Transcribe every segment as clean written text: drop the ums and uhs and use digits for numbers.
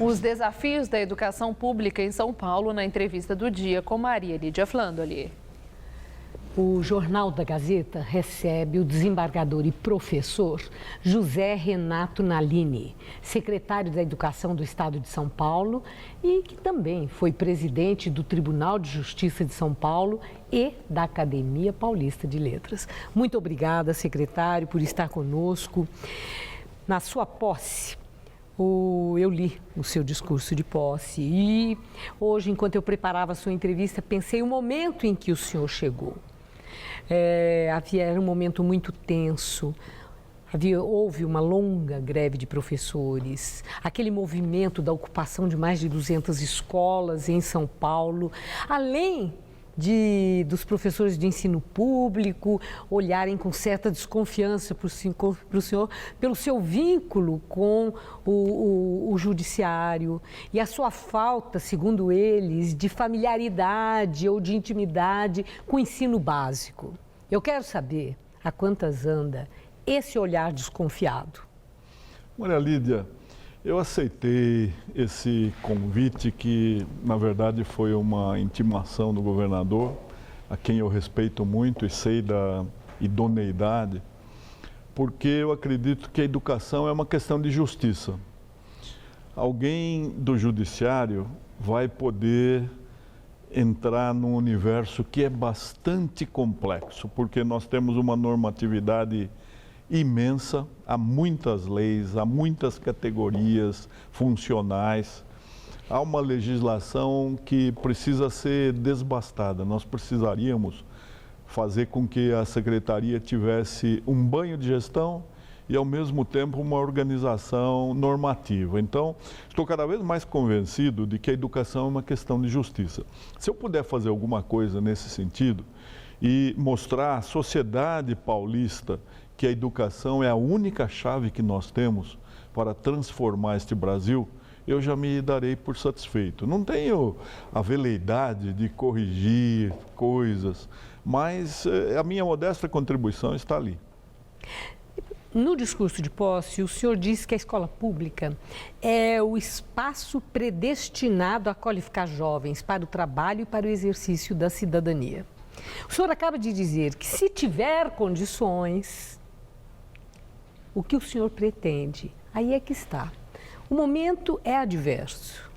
os desafios da educação pública em São Paulo na entrevista do dia com Maria Lídia Flandoli. O Jornal da Gazeta recebe o desembargador e professor José Renato Nalini, secretário da Educação do Estado de São Paulo e que também foi presidente do Tribunal de Justiça de São Paulo e da Academia Paulista de Letras. Muito obrigada, secretário, por estar conosco. Na sua posse, eu li o seu discurso de posse e hoje, enquanto eu preparava a sua entrevista, pensei o momento em que o senhor chegou. Era um momento muito tenso, houve uma longa greve de professores, aquele movimento da ocupação de mais de 200 escolas em São Paulo, além dos professores de ensino público olharem com certa desconfiança para o senhor, pelo seu vínculo com o judiciário e a sua falta, segundo eles, de familiaridade ou de intimidade com o ensino básico. Eu quero saber a quantas anda esse olhar desconfiado. Maria Lídia, eu aceitei esse convite que, na verdade, foi uma intimação do governador, a quem eu respeito muito e sei da idoneidade, porque eu acredito que a educação é uma questão de justiça. Alguém do judiciário vai poder entrar num universo que é bastante complexo, porque nós temos uma normatividade imensa, há muitas leis, há muitas categorias funcionais, há uma legislação que precisa ser desbastada. Nós precisaríamos fazer com que a Secretaria tivesse um banho de gestão e, ao mesmo tempo, uma organização normativa. Então, estou cada vez mais convencido de que a educação é uma questão de justiça. Se eu puder fazer alguma coisa nesse sentido e mostrar à sociedade paulista que a educação é a única chave que nós temos para transformar este Brasil, eu já me darei por satisfeito. Não tenho a veleidade de corrigir coisas, mas a minha modesta contribuição está ali. No discurso de posse, o senhor disse que a escola pública é o espaço predestinado a qualificar jovens para o trabalho e para o exercício da cidadania. O senhor acaba de dizer que, se tiver condições, o que o senhor pretende? Aí é que está. O momento é adverso.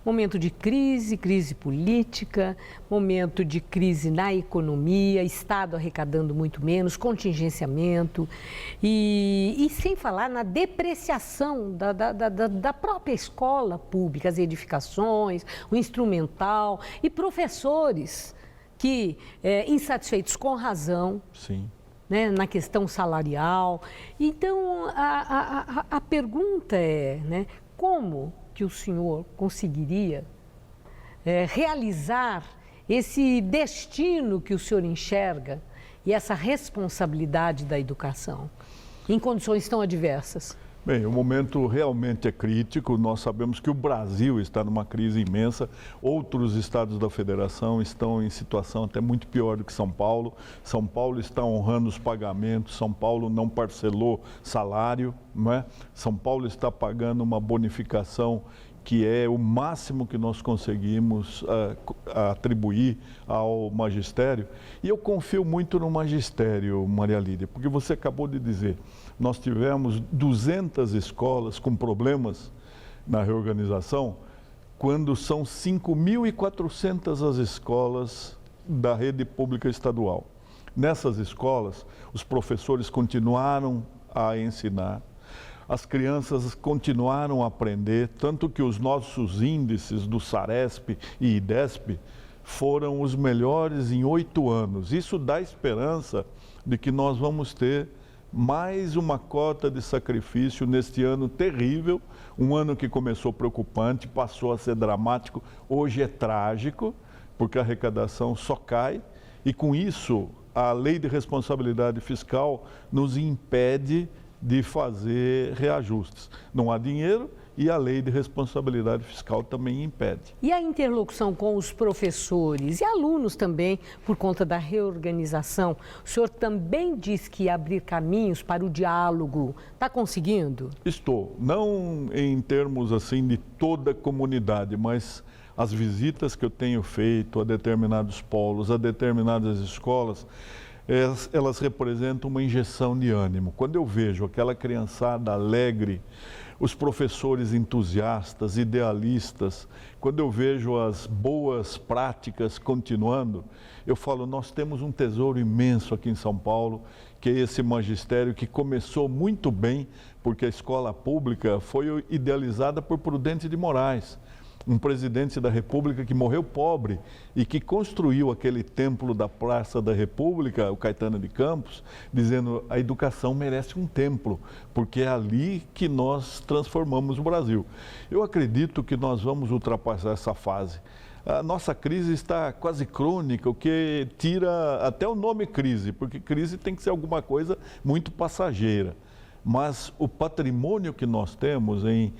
Momento de crise, crise política, momento de crise na economia, Estado arrecadando muito menos, contingenciamento e sem falar na depreciação da própria escola pública, as edificações, o instrumental e professores que, insatisfeitos com razão, Sim. Né, na questão salarial. Então, a pergunta é, né, como que o senhor conseguiria realizar esse destino que o senhor enxerga e essa responsabilidade da educação em condições tão adversas? Bem, o momento realmente é crítico. Nós sabemos que o Brasil está numa crise imensa. Outros estados da federação estão em situação até muito pior do que São Paulo. São Paulo está honrando os pagamentos. São Paulo não parcelou salário, não é? São Paulo está pagando uma bonificação que é o máximo que nós conseguimos atribuir ao magistério. E eu confio muito no magistério, Maria Lídia, porque você acabou de dizer, nós tivemos 200 escolas com problemas na reorganização, quando são 5.400 as escolas da rede pública estadual. Nessas escolas, os professores continuaram a ensinar, as crianças continuaram a aprender, tanto que os nossos índices do Saresp e IDESP foram os melhores em 8 anos. Isso dá esperança de que nós vamos ter mais uma cota de sacrifício neste ano terrível, um ano que começou preocupante, passou a ser dramático, hoje é trágico, porque a arrecadação só cai e com isso a lei de responsabilidade fiscal nos impede de fazer reajustes. Não há dinheiro e a lei de responsabilidade fiscal também impede. E a interlocução com os professores e alunos também, por conta da reorganização, o senhor também diz que ia abrir caminhos para o diálogo. Está conseguindo? Estou, não em termos assim de toda a comunidade, mas as visitas que eu tenho feito a determinados polos, a determinadas escolas, elas representam uma injeção de ânimo. Quando eu vejo aquela criançada alegre, os professores entusiastas, idealistas, quando eu vejo as boas práticas continuando, eu falo, nós temos um tesouro imenso aqui em São Paulo, que é esse magistério que começou muito bem, porque a escola pública foi idealizada por Prudente de Moraes, um presidente da República que morreu pobre e que construiu aquele templo da Praça da República, o Caetano de Campos, dizendo a educação merece um templo, porque é ali que nós transformamos o Brasil. Eu acredito que nós vamos ultrapassar essa fase. A nossa crise está quase crônica, o que tira até o nome crise, porque crise tem que ser alguma coisa muito passageira. Mas o patrimônio que nós temos em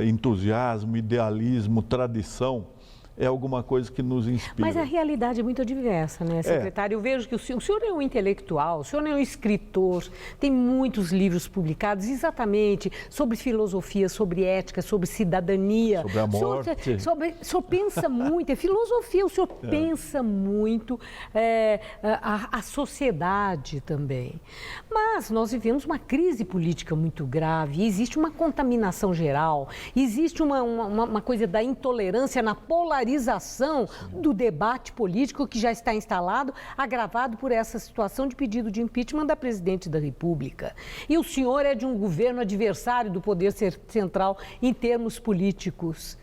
entusiasmo, idealismo, tradição, é alguma coisa que nos inspira. Mas a realidade é muito diversa, né, secretário? Eu vejo que o senhor é um intelectual, o senhor é um escritor, tem muitos livros publicados exatamente sobre filosofia, sobre ética, sobre cidadania. Sobre a morte. O senhor pensa muito, é filosofia, o senhor pensa muito a sociedade também. Mas nós vivemos uma crise política muito grave, existe uma contaminação geral, existe uma coisa da intolerância na polarização do debate político que já está instalado, agravado por essa situação de pedido de impeachment da presidente da República. E o senhor é de um governo adversário do poder central em termos políticos.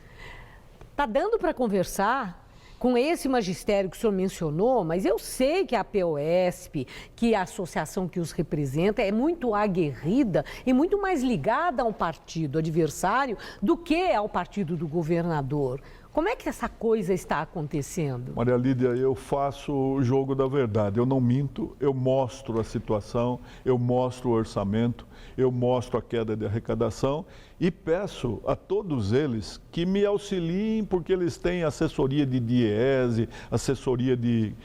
Está dando para conversar com esse magistério que o senhor mencionou, mas eu sei que a POSP, que a associação que os representa, é muito aguerrida e muito mais ligada ao partido adversário do que ao partido do governador. Como é que essa coisa está acontecendo? Maria Lídia, eu faço o jogo da verdade, eu não minto, eu mostro a situação, eu mostro o orçamento, eu mostro a queda de arrecadação e peço a todos eles que me auxiliem, porque eles têm assessoria de DIEESE, assessoria de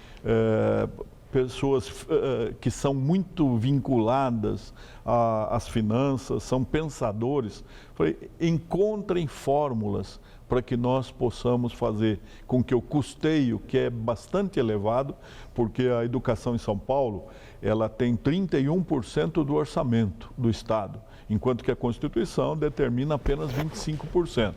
pessoas que são muito vinculadas às finanças, são pensadores. Falei, encontrem fórmulas para que nós possamos fazer com que o custeio, que é bastante elevado, porque a educação em São Paulo, ela tem 31% do orçamento do Estado, enquanto que a Constituição determina apenas 25%.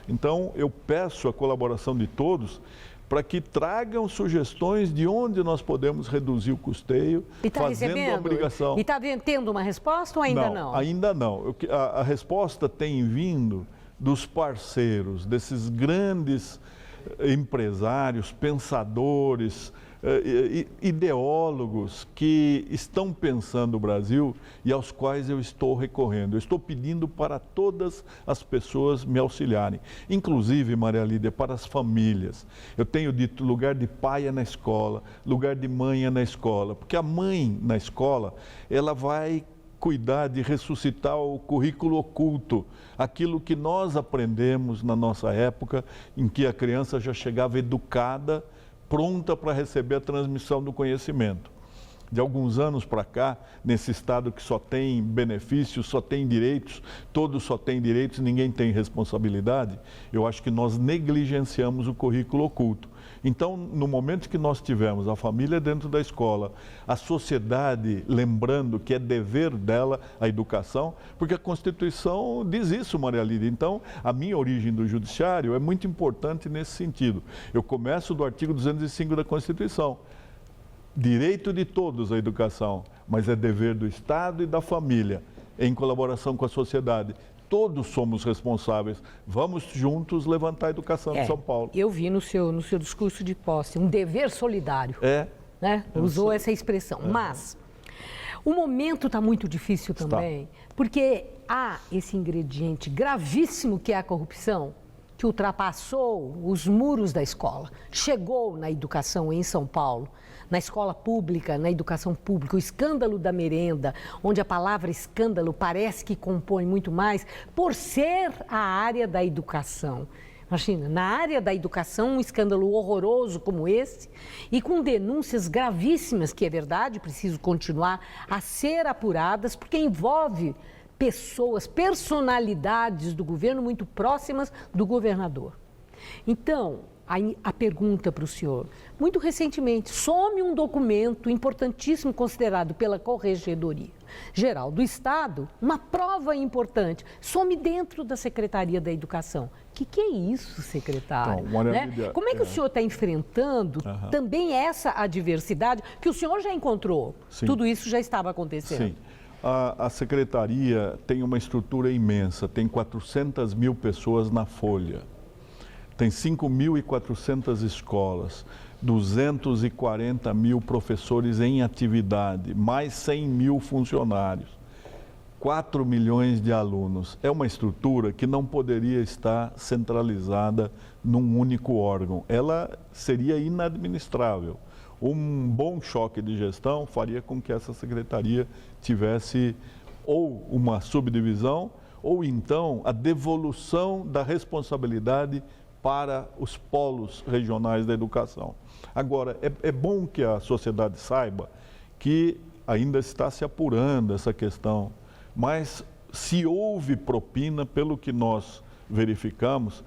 Então, eu peço a colaboração de todos para que tragam sugestões de onde nós podemos reduzir o custeio, fazendo a obrigação. E está tendo uma resposta ou ainda não? Ainda não. A resposta tem vindo dos parceiros, desses grandes empresários, pensadores, ideólogos que estão pensando o Brasil e aos quais eu estou recorrendo. Eu estou pedindo para todas as pessoas me auxiliarem, inclusive, Maria Lídia, para as famílias. Eu tenho dito lugar de pai é na escola, lugar de mãe é na escola, porque a mãe na escola, ela vai cuidar de ressuscitar o currículo oculto, aquilo que nós aprendemos na nossa época, em que a criança já chegava educada, pronta para receber a transmissão do conhecimento. De alguns anos para cá, nesse estado que só tem benefícios, só tem direitos, todos só têm direitos, ninguém tem responsabilidade, eu acho que nós negligenciamos o currículo oculto. Então, no momento que nós tivemos a família dentro da escola, a sociedade lembrando que é dever dela a educação, porque a Constituição diz isso, Maria Lídia. Então, a minha origem do judiciário é muito importante nesse sentido. Eu começo do artigo 205 da Constituição. Direito de todos à educação, mas é dever do Estado e da família, em colaboração com a sociedade. Todos somos responsáveis. Vamos juntos levantar a educação de São Paulo. Eu vi no seu discurso de posse um dever solidário. Né? Usou essa expressão. Mas o momento está muito difícil também, porque há esse ingrediente gravíssimo que é a corrupção, que ultrapassou os muros da escola, chegou na educação em São Paulo, na escola pública, na educação pública, o escândalo da merenda, onde a palavra escândalo parece que compõe muito mais, por ser a área da educação. Imagina, na área da educação, um escândalo horroroso como esse e com denúncias gravíssimas, que é verdade, preciso continuar a ser apuradas, porque envolve pessoas, personalidades do governo muito próximas do governador. Então, a pergunta para o senhor, muito recentemente, some um documento importantíssimo considerado pela Corregedoria Geral do Estado, uma prova importante, some dentro da Secretaria da Educação. O que é isso, secretário? Então, né? Como é que o senhor está enfrentando também essa adversidade que o senhor já encontrou? Sim. Tudo isso já estava acontecendo. Sim. A Secretaria tem uma estrutura imensa, tem 400 mil pessoas na folha, tem 5.400 escolas, 240 mil professores em atividade, mais 100 mil funcionários, 4 milhões de alunos. É uma estrutura que não poderia estar centralizada num único órgão. Ela seria inadministrável. Um bom choque de gestão faria com que essa secretaria tivesse ou uma subdivisão ou então a devolução da responsabilidade para os polos regionais da educação. Agora, é bom que a sociedade saiba que ainda está se apurando essa questão, mas se houve propina, pelo que nós verificamos,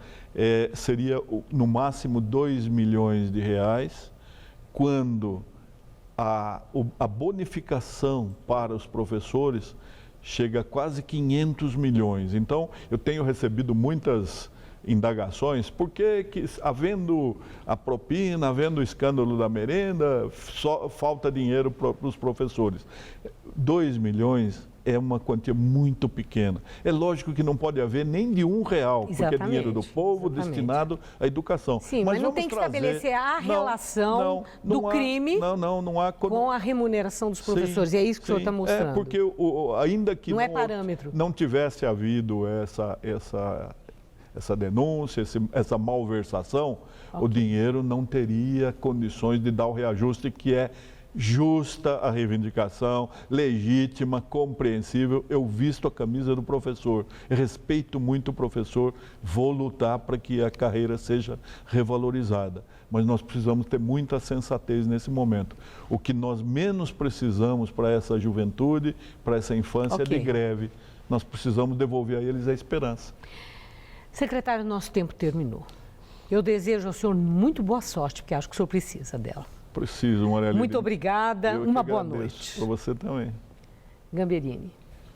seria no máximo 2 milhões de reais, quando a bonificação para os professores chega a quase 500 milhões. Então, eu tenho recebido muitas indagações, porque havendo a propina, havendo o escândalo da merenda, só falta dinheiro para os professores. 2 milhões é uma quantia muito pequena. É lógico que não pode haver nem de R$1, porque é dinheiro do povo destinado à educação. Sim, mas não tem que estabelecer a relação do crime com a remuneração dos professores. Sim, é isso que o senhor está mostrando. É porque ainda que não é parâmetro. Não tivesse havido essa denúncia, essa malversação, o dinheiro não teria condições de dar o reajuste que é justa a reivindicação, legítima, compreensível. Eu visto a camisa do professor, eu respeito muito o professor, vou lutar para que a carreira seja revalorizada. Mas nós precisamos ter muita sensatez nesse momento. O que nós menos precisamos para essa juventude, para essa infância, é de greve. Nós precisamos devolver a eles a esperança. Secretário, nosso tempo terminou. Eu desejo ao senhor muito boa sorte, porque acho que o senhor precisa dela. Preciso, Maria Lídia. Muito obrigada, uma boa noite. Para você também. Gamberini.